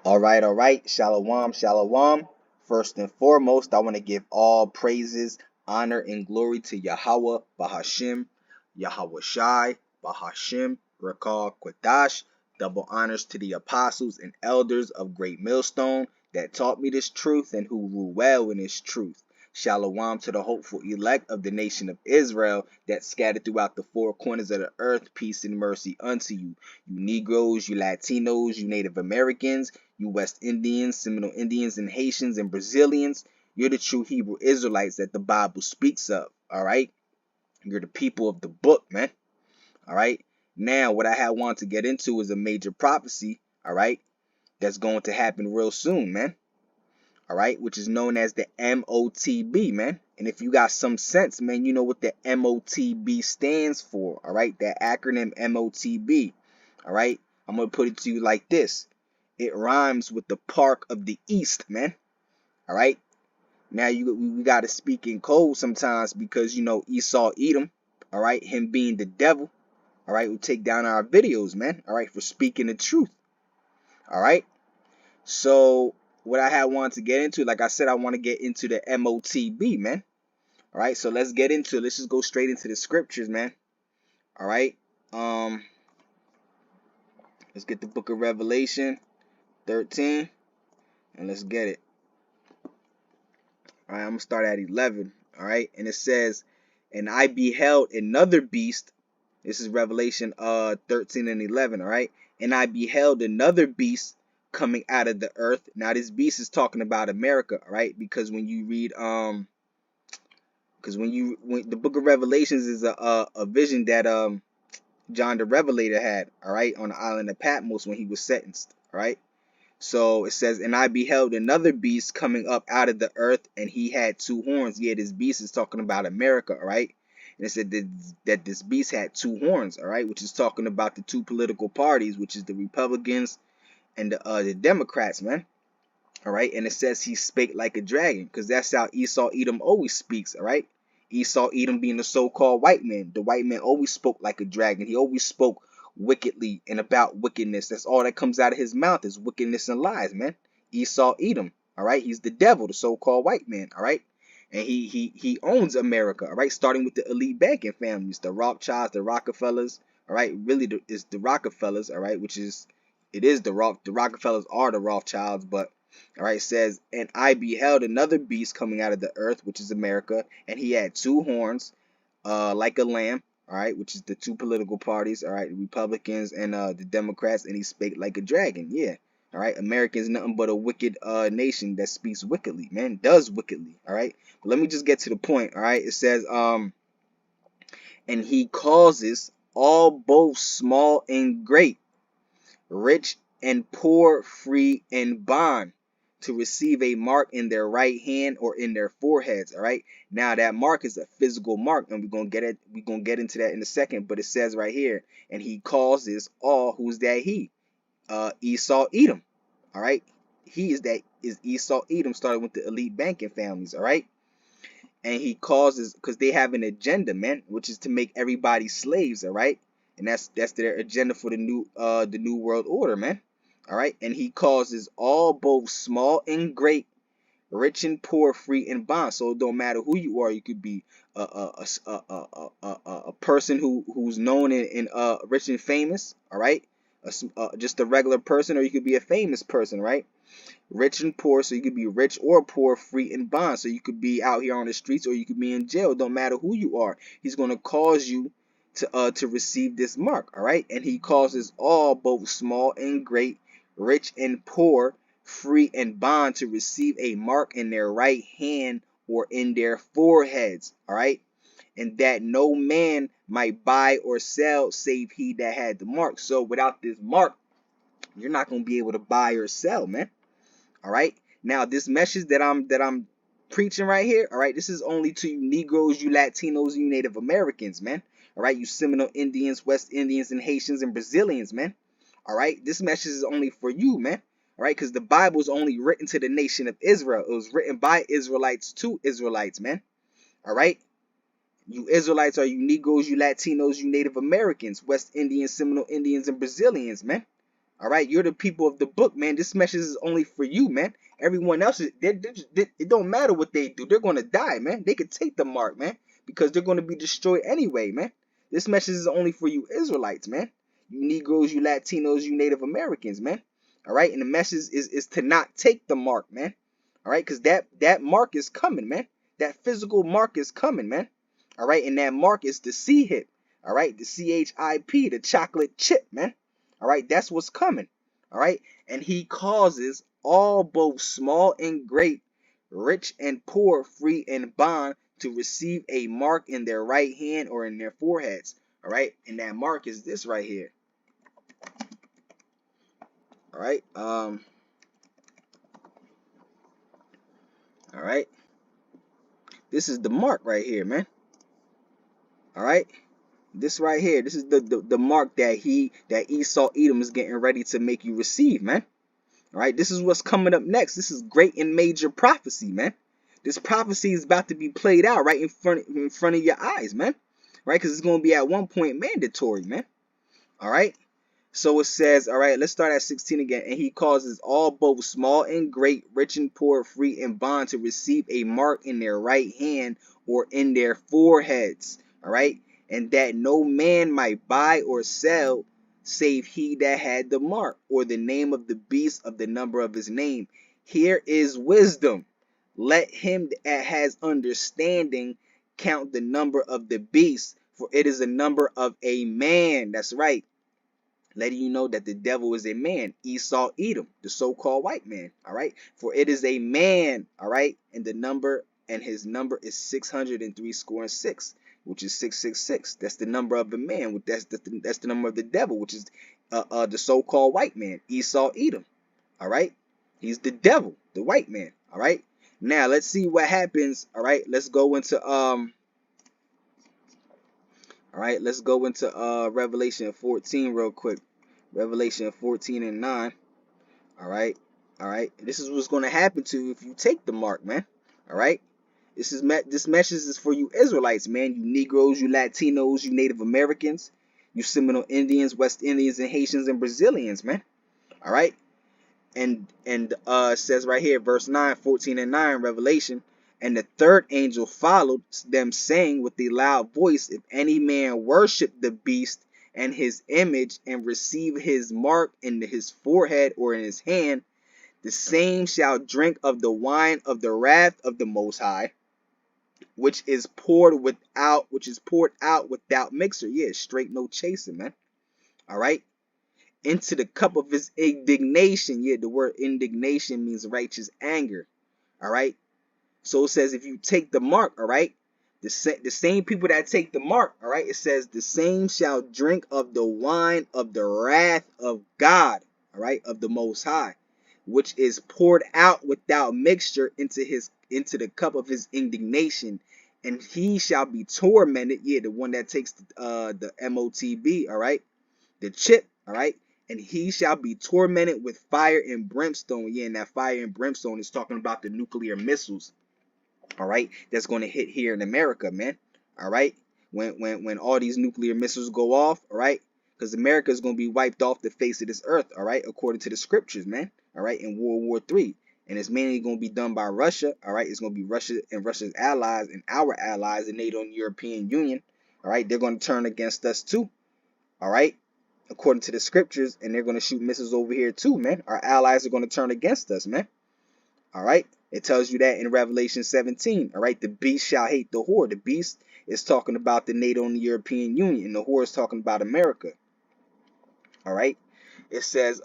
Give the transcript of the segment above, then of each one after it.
All right. Shalom, shalom. First and foremost, I want to give all praises, honor, and glory to Yahweh, Bahashim, Yahweh Shai, Bahashim, Rakal, Quadash. Double honors to the apostles and elders of Great Millstone that taught me this truth and who rule well in this truth. Shalom to the hopeful elect of the nation of Israel that scattered throughout the four corners of the earth. Peace and mercy unto you. You Negroes, you Latinos, you Native Americans, you West Indians, Seminole Indians, and Haitians and Brazilians. You're the true Hebrew Israelites that the Bible speaks of. All right. You're the people of the book, man. All right. Now, what I had wanted to get into is a major prophecy. All right. That's going to happen real soon, man. All right, which is known as the MOTB, man. And if you got some sense, man, you know what the MOTB stands for. All right, that acronym MOTB. All right, I'm gonna put it to you like this: it rhymes with the Park of the East, man. All right, now we gotta speak in code sometimes because you know Esau Edom. All right, him being the devil. All right, will take down our videos, man. All right, for speaking the truth. All right. So what I had wanted to get into, like I said, I want to get into the MOTB, man. All right, so let's get into it. Let's just go straight into the scriptures, man. All right. Let's get the book of Revelation 13 and let's get it. All right, I'm gonna start at 11. All right, and it says, and I beheld another beast. This is Revelation 13 and 11. All right, and I beheld another beast coming out of the earth. Now this beast is talking about America, all right? Because when you read because when the book of Revelations is a vision that John the Revelator had, all right, on the island of Patmos when he was sentenced, all right? So it says, and I beheld another beast coming up out of the earth, and he had two horns. Yeah, this beast is talking about America, all right? And it said that this beast had two horns, all right, which is talking about the two political parties, which is the Republicans and the Democrats, man. All right, and it says he spake like a dragon, because that's how Esau Edom always speaks. All right, Esau Edom being the so-called white man. The white man always spoke like a dragon. He always spoke wickedly and about wickedness. That's all that comes out of his mouth is wickedness and lies, man. Esau Edom. All right, he's the devil, the so-called white man. All right, and he owns America. All right, starting with the elite banking families, the Rothschilds, the Rockefellers. All right, really it's the Rockefellers. All right, which is it is the Rockefellers are the Rothschilds, but all right, it says, and I beheld another beast coming out of the earth, which is America, and he had two horns, like a lamb, all right, which is the two political parties, all right, the Republicans and the Democrats, and he spake like a dragon, yeah, all right. America is nothing but a wicked nation that speaks wickedly, man, does wickedly, all right. But let me just get to the point, all right. It says, and he causes all both small and great, rich and poor, free and bond, to receive a mark in their right hand or in their foreheads. All right. Now that mark is a physical mark, and we're gonna get it. We're gonna get into that in a second. But it says right here, and he causes all. Who's that? He, Esau Edom. All right. He is Esau Edom, starting with the elite banking families. All right. And he causes, because they have an agenda, man, which is to make everybody slaves. All right. And that's their agenda for the new world order, man. All right, and he causes all, both small and great, rich and poor, free and bond. So it don't matter who you are. You could be a person who's known in rich and famous. All right, just a regular person, or you could be a famous person, right? Rich and poor, so you could be rich or poor, free and bond. So you could be out here on the streets, or you could be in jail. It don't matter who you are. He's gonna cause you to receive this mark. All right, and he causes all, both small and great, rich and poor, free and bond, to receive a mark in their right hand or in their foreheads. All right, and that no man might buy or sell save he that had the mark. So without this mark, you're not going to be able to buy or sell, man. All right, now this message that I'm preaching right here, all right, this is only to you Negroes, you Latinos, you Native Americans, man. All right, you Seminole Indians, West Indians, and Haitians and Brazilians, man. All right, this message is only for you, man. All right, because the Bible is only written to the nation of Israel. It was written by Israelites to Israelites, man. All right, you Israelites are you Negroes, you Latinos, you Native Americans, West Indians, Seminole Indians, and Brazilians, man. All right, you're the people of the book, man. This message is only for you, man. Everyone else, it don't matter what they do. They're going to die, man. They could take the mark, man, because they're going to be destroyed anyway, man. This message is only for you Israelites, man. You Negroes, you Latinos, you Native Americans, man. All right, and the message is to not take the mark, man. All right, because that mark is coming, man. That physical mark is coming, man. All right, and that mark is the C-hip. All right, the CHIP, the chocolate chip, man. All right, that's what's coming. All right, and he causes all, both small and great, rich and poor, free and bond, to receive a mark in their right hand or in their foreheads. All right, and that mark is this right here. All right, all right, this is the mark right here, man. All right, this right here, this is the mark that Esau Edom is getting ready to make you receive, man. All right, this is what's coming up next. This is great and major prophecy, man. This prophecy is about to be played out right in front of your eyes, man. Right, because it's going to be at one point mandatory, man. All right. So it says, all right, let's start at 16 again. And he causes all, both small and great, rich and poor, free and bond, to receive a mark in their right hand or in their foreheads. All right. And that no man might buy or sell save he that had the mark, or the name of the beast, of the number of his name. Here is wisdom. Let him that has understanding count the number of the beast, for it is a number of a man. That's right. Letting you know that the devil is a man, Esau Edom, the so-called white man. All right, for it is a man. All right, and his number is 603 score and six, which is 666. That's the number of a man. That's the number of the devil, which is the so-called white man, Esau Edom. All right, he's the devil, the white man. All right, now let's see what happens. All right, let's go into all right, let's go into Revelation 14 real quick. Revelation 14 and 9. All right. All right. This is what's going to happen to you if you take the mark, man. All right. This message is for you Israelites, man. You Negroes, you Latinos, you Native Americans, you Seminole Indians, West Indians, and Haitians and Brazilians, man. All right. And it says right here, verse 9, 14 and 9, Revelation. And the third angel followed them, saying with a loud voice, if any man worship the beast and his image, and receive his mark in his forehead or in his hand, the same shall drink of the wine of the wrath of the Most High, which is poured out without mixer. Yeah, straight, no chasing, man. All right. Into the cup of his indignation. Yeah, the word indignation means righteous anger. All right. So it says if you take the mark, all right, the same people that take the mark, all right, it says the same shall drink of the wine of the wrath of God, all right, of the Most High, which is poured out without mixture into the cup of his indignation, and he shall be tormented. Yeah, the one that takes the MOTB, all right, the chip, all right. And he shall be tormented with fire and brimstone. Yeah, and that fire and brimstone is talking about the nuclear missiles. All right, that's going to hit here in America, man. All right, when all these nuclear missiles go off, all right, because America is going to be wiped off the face of this earth, all right, according to the scriptures, man. All right, in World War III, and it's mainly going to be done by Russia. All right, it's going to be Russia and Russia's allies and our allies, the NATO and European Union. All right, they're going to turn against us too. All right, according to the scriptures, and they're going to shoot missiles over here too, man. Our allies are going to turn against us, man. All right. It tells you that in Revelation 17. All right. The beast shall hate the whore. The beast is talking about the NATO and the European Union. And the whore is talking about America. All right. It says,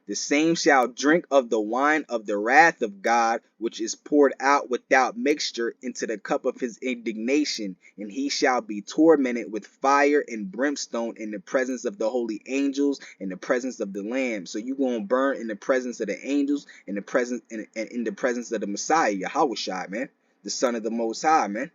the same shall drink of the wine of the wrath of God, which is poured out without mixture into the cup of his indignation, and he shall be tormented with fire and brimstone in the presence of the holy angels, in the presence of the Lamb. So you're going to burn in the presence of the angels, in the presence in the presence of the Messiah, Yahushua, man, the Son of the Most High, man.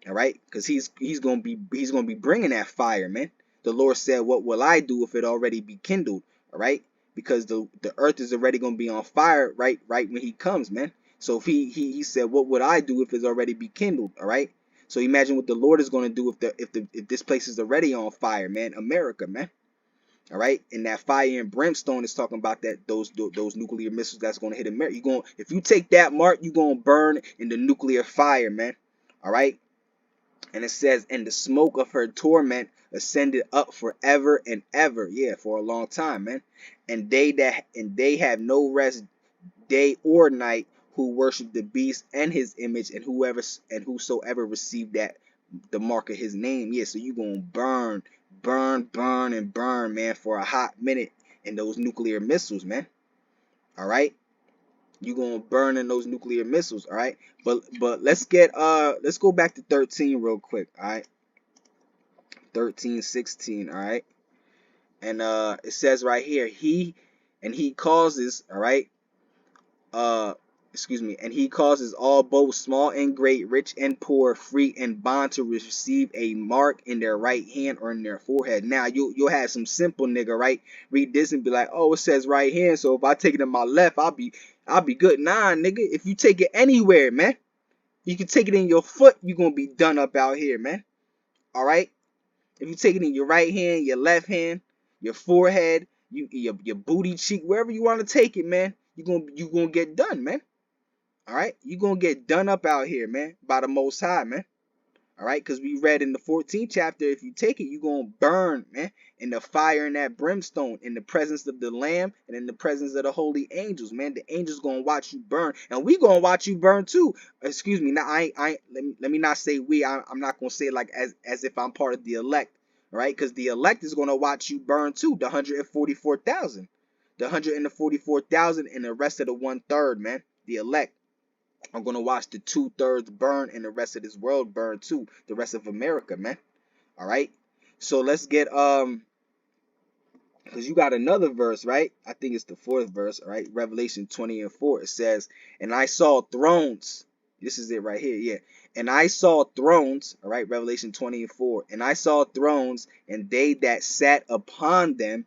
All right, because he's going to be bringing that fire, man. The Lord said, what will I do if it already be kindled? All right, because the earth is already going to be on fire right when he comes, man. So if he said, what would I do if it's already be kindled? All right, so imagine what the Lord is going to do if this place is already on fire, man. America, man. All right, and that fire and brimstone is talking about that those nuclear missiles that's going to hit America. You going if you take that mark, you going to burn in the nuclear fire, man. All right, and it says, and the smoke of her torment ascended up forever and ever. Yeah, for a long time, man. And they have no rest day or night who worship the beast and his image and whosoever received that the mark of his name. Yeah, so you gonna burn, burn, and burn, man, for a hot minute in those nuclear missiles, man. All right, you gonna burn in those nuclear missiles. All right, but let's go back to 13 real quick. All right, 13, 16. All right, and it says right here, he causes, all right, uh and he causes all, both small and great, rich and poor, free and bond, to receive a mark in their right hand or in their forehead. Now you'll have some simple nigga, right, read this and be like, oh, it says right hand, so if I take it in my left, I'll be good. Nah, nigga, if you take it anywhere, man, you can take it in your foot, you're gonna be done up out here, man. All right, if you take it in your right hand, your left hand, your forehead, your booty cheek, wherever you want to take it, man, you gonna get done, man. All right, you gonna get done up out here, man, by the Most High, man. All right, because we read in the 14th chapter, if you take it, you gonna burn, man, in the fire and that brimstone, in the presence of the Lamb and in the presence of the holy angels, man. The angels gonna watch you burn, and we gonna watch you burn too. Excuse me, now let me not say we. I'm not gonna say it like as if I'm part of the elect, all right? Because the elect is gonna watch you burn too. The 144,000, the 144,000, and the rest of the 1/3, man. The elect. I'm gonna watch the 2/3 burn and the rest of this world burn too. The rest of America, man. All right. So let's get because you got another verse, right? I think it's the 4th verse, all right? Revelation 20:4. It says, and I saw thrones. This is it right here, yeah. And I saw thrones, all right, Revelation 20:4. And I saw thrones, and they that sat upon them,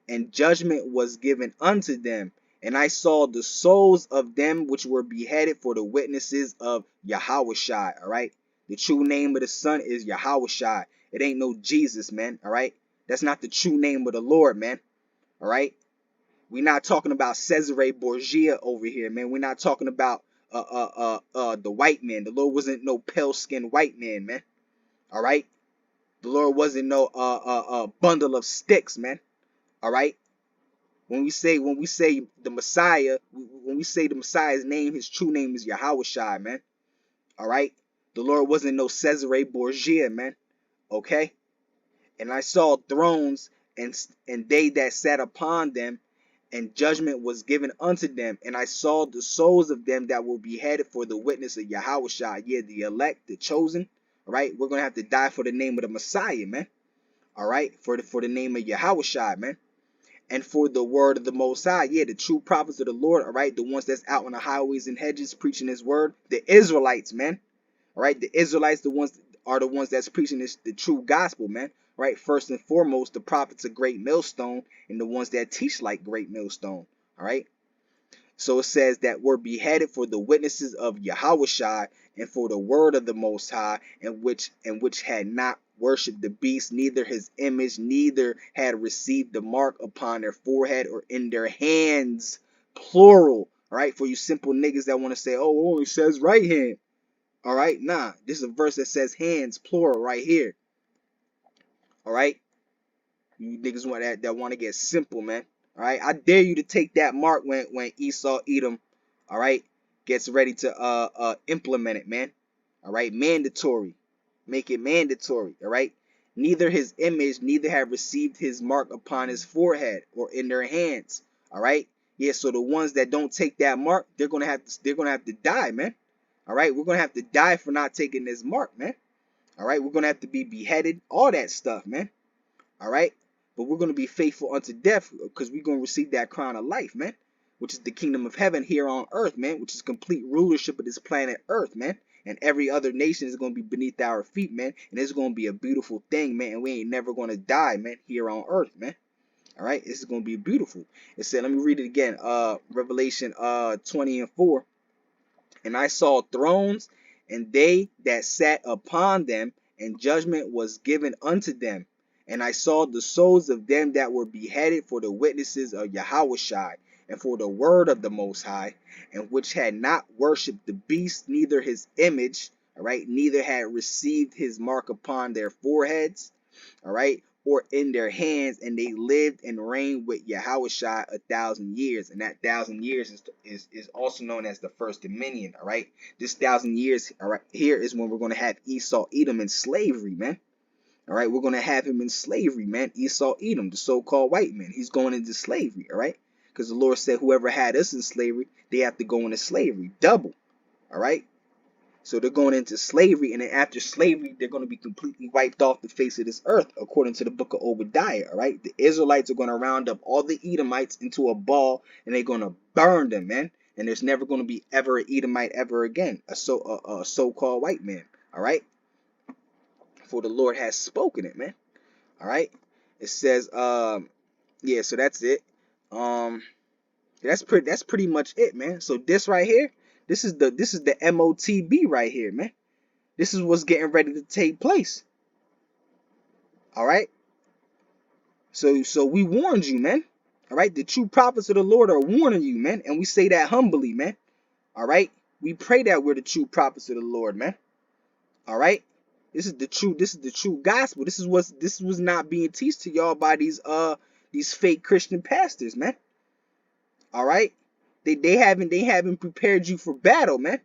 and judgment was given unto them. And I saw the souls of them which were beheaded for the witnesses of Yahushua. All right. The true name of the Son is Yahushua. It ain't no Jesus, man. All right. That's not the true name of the Lord, man. All right. We're not talking about Cesare Borgia over here, man. We're not talking about the white man. The Lord wasn't no pale skinned white man, man. All right. The Lord wasn't no bundle of sticks, man. All right. When we say the Messiah, when we say the Messiah's name, his true name is Yahushua, man. All right. The Lord wasn't no Cesare Borgia, man. Okay. And I saw thrones, and they that sat upon them, and judgment was given unto them. And I saw the souls of them that were beheaded for the witness of Yahushua. Yeah, the elect, the chosen. All right. We're gonna have to die for the name of the Messiah, man. All right. For the name of Yahushua, man. And for the word of the Most High, yeah, the true prophets of the Lord, all right, the ones that's out on the highways and hedges preaching his word, the Israelites, man, all right, the Israelites, the ones that's preaching the true gospel, man, right? First and foremost, the prophets of Great Millstone and the ones that teach like Great Millstone, all right. So it says that we're beheaded for the witnesses of Yahushua and for the word of the Most High, and which had not worshipped the beast, neither his image, neither had received the mark upon their forehead or in their hands. Plural. All right, for you simple niggas that want to say, oh, it only says right hand. All right, nah, this is a verse that says hands, plural, right here. All right, you niggas that want to get simple, man. All right, I dare you to take that mark when Esau Edom, all right, gets ready to implement it, man. All right, mandatory, make it mandatory. All right, neither his image, neither have received his mark upon his forehead or in their hands. All right, yeah. So the ones that don't take that mark, they're gonna have to die, man. All right, we're gonna have to die for not taking this mark, man. All right, we're gonna have to be beheaded, all that stuff, man. All right. But we're going to be faithful unto death because we're going to receive that crown of life, man, which is the kingdom of heaven here on earth, man, which is complete rulership of this planet earth, man. And every other nation is going to be beneath our feet, man. And it's going to be a beautiful thing, man. And we ain't never going to die, man, here on earth, man. All right. This is going to be beautiful. It said, let me read it again. Revelation 20:4. And I saw thrones, and they that sat upon them, and judgment was given unto them. And I saw the souls of them that were beheaded for the witnesses of Yahushai, and for the word of the Most High, and which had not worshipped the beast, neither his image, all right, neither had received his mark upon their foreheads, all right, or in their hands, and they lived and reigned with Yahushua 1,000 years. And that 1,000 years is also known as the first dominion, all right. This 1,000 years, all right, here is when we're going to have Esau Edom in slavery, man. All right, we're going to have him in slavery, man. Esau Edom, the so-called white man, he's going into slavery, all right, because the Lord said whoever had us in slavery, they have to go into slavery double, all right. So they're going into slavery, and then after slavery, they're going to be completely wiped off the face of this earth, according to the book of Obadiah, all right? The Israelites are going to round up all the Edomites into a ball, and they're going to burn them, man. And there's never going to be ever an Edomite ever again, a so-called white man, all right? For the Lord has spoken it, man, all right? It says, yeah, so that's it. That's pretty much it, man. So this right here, this is the MOTB right here, man. This is what's getting ready to take place. All right. So we warned you, man. All right. The true prophets of the Lord are warning you, man. And we say that humbly, man. All right. We pray that we're the true prophets of the Lord, man. All right. This is the true gospel. This was not being taught to y'all by these fake Christian pastors, man. All right. They haven't prepared you for battle, man.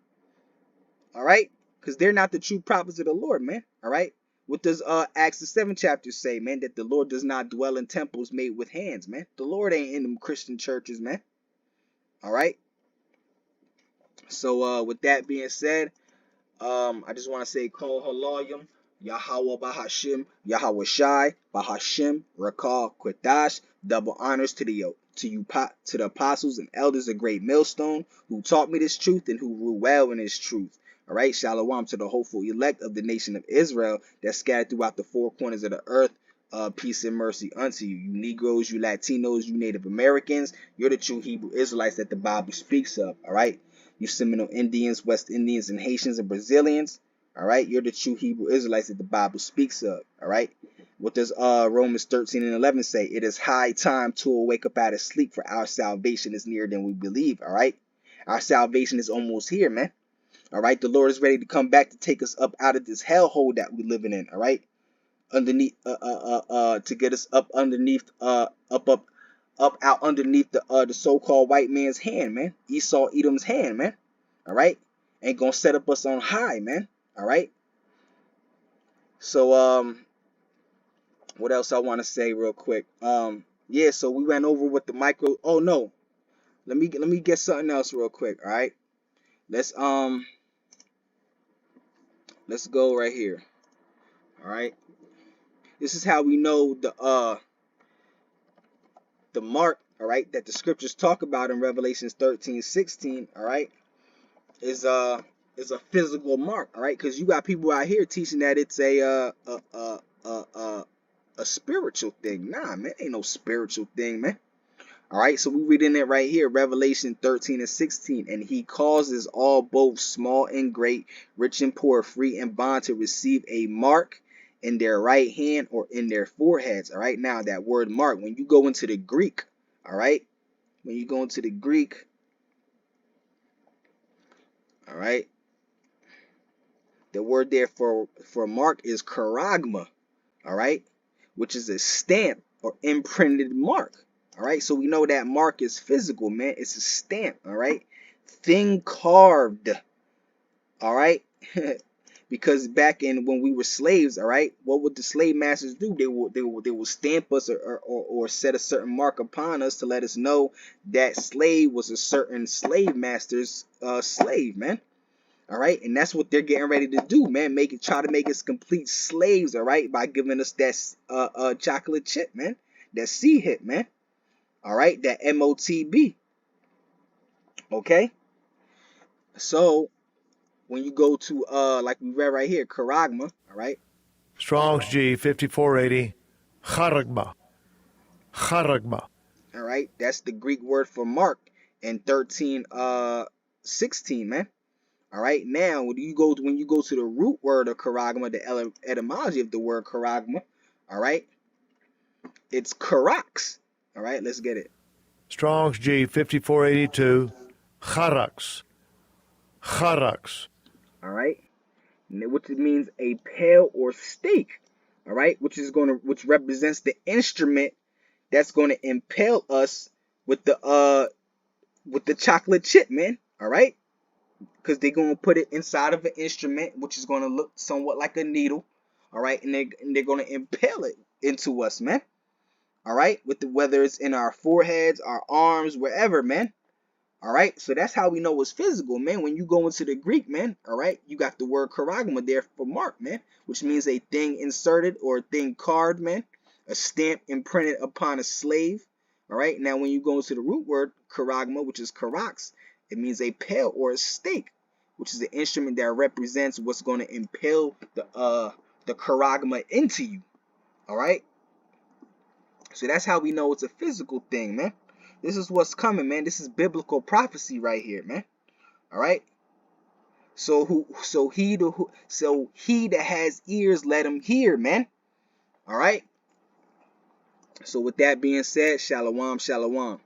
All right. Because they're not the true prophets of the Lord, man. All right. What does Acts the 7th chapter say, man? That the Lord does not dwell in temples made with hands, man. The Lord ain't in them Christian churches, man. All right. So with that being said, I just want to say Kol Halayim, Yahweh Bahashim, Yahweh Shai, Bahashim, Rakal, Quadash. Double honors to the apostles and elders of Great Millstone who taught me this truth and who rule well in this truth. All right, shalom to the hopeful elect of the nation of Israel that's scattered throughout the four corners of the earth. Peace and mercy unto you. You Negroes, you Latinos, you Native Americans. You're the true Hebrew Israelites that the Bible speaks of. All right. You Seminole Indians, West Indians, and Haitians and Brazilians. All right. You're the true Hebrew Israelites that the Bible speaks of. All right. What does Romans 13:11 say? It is high time to awake up out of sleep, for our salvation is nearer than we believe. All right. Our salvation is almost here, man. All right, the Lord is ready to come back to take us up out of this hellhole that we're living in. All right, underneath, to get us up underneath, up out underneath the so-called white man's hand, man. Esau Edom's hand, man. All right, ain't gonna set up us on high, man. All right. So what else I want to say real quick? Yeah. So we went over with the micro. Oh no, let me get something else real quick. All right, let's go right here. All right. This is how we know the mark, all right, that the scriptures talk about in Revelations 13:16, all right, is a physical mark, all right, because you got people out here teaching that it's a spiritual thing. Nah, man, ain't no spiritual thing, man. All right, so we reading it right here, Revelation 13:16, and he causes all, both small and great, rich and poor, free and bond, to receive a mark in their right hand or in their foreheads. All right, now that word mark, when you go into the Greek, all right, when you go into the Greek, all right, the word there for mark is charagma, all right, which is a stamp or imprinted mark. All right, so we know that mark is physical, man. It's a stamp, all right, thing carved, all right. Because back in when we were slaves, all right, what would the slave masters do? They will stamp us or set a certain mark upon us to let us know that slave was a certain slave master's slave, man. All right, and that's what they're getting ready to do, man. Try to make us complete slaves, all right, by giving us that chocolate chip, man, that C hit, man. All right, that MOTB. Okay, so when you go to like we read right here, charagma, all right. Strong's G 5480, charagma, charagma. All right, that's the Greek word for mark in 13:16, man. All right, now when you go to the root word of charagma, the etymology of the word charagma, all right, It's Karax. All right, let's get it. Strong's G 5482. Charax. Charax. All right, which means a pail or stake. All right, which represents the instrument that's gonna impale us with the chocolate chip, man. All right, because they're gonna put it inside of an instrument, which is gonna look somewhat like a needle. All right, and they're gonna impale it into us, man. All right, whether it's in our foreheads, our arms, wherever, man. All right, so that's how we know it's physical, man. When you go into the Greek, man, all right, you got the word charagma there for mark, man, which means a thing inserted or a thing carved, man, a stamp imprinted upon a slave. All right, now when you go into the root word charagma, which is karax, it means a pail or a stake, which is the instrument that represents what's going to impale the charagma into you. All right, so that's how we know it's a physical thing, man. This is what's coming, man. This is biblical prophecy right here, man. All right. So he that has ears, let him hear, man. All right. So with that being said, shalom, shalom.